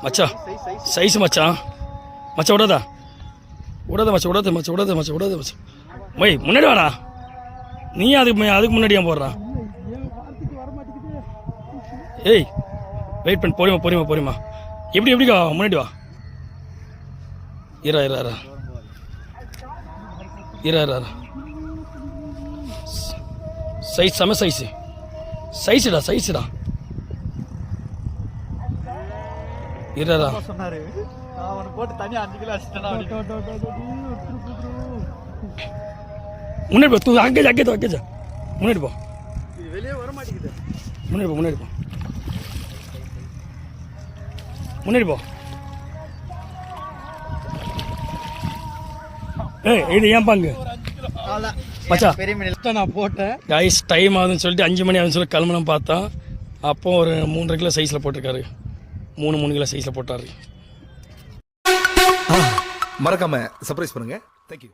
மச்சான் சைஸ் மச்சான் மச்சான் விடாதா விடாத மச்சான் மை முன்னாடி வாடா நீ அதுக்கு முன்னாடி ஏன் போடுறான் ஏய் வெயிட் பண்ணி போறியமா எப்படிக்கா முன்னாடி வா இரா சைஸ் செம சைஸுடா இரா சொன்னாரு அவனை போட்டு தனியா 5 கிலோ அடிச்சிட்டா முன்னாடி போ தூ அக்கேஜா முன்னாடி போ வெளியே வர மாட்டேங்குது முன்னாடி போ ஏய் இது ஏன் பாங்க மச்சான் பெரிய மீன் நான் போட்டேன் கைஸ் டைம் ஆகுதுன்னு சொல்லிட்டு 5 மணி ஆகுதுன்னு சொல்லி கிளம்பணும் பார்த்தோம். அப்போ ஒரு 3.5 கிலோ சைஸில் போட்டிருக்காரு. 3 கிலோ சைஸில் போட்டார். மறக்காம சர்ப்ரைஸ் பண்ணுங்க. தேங்க்யூ.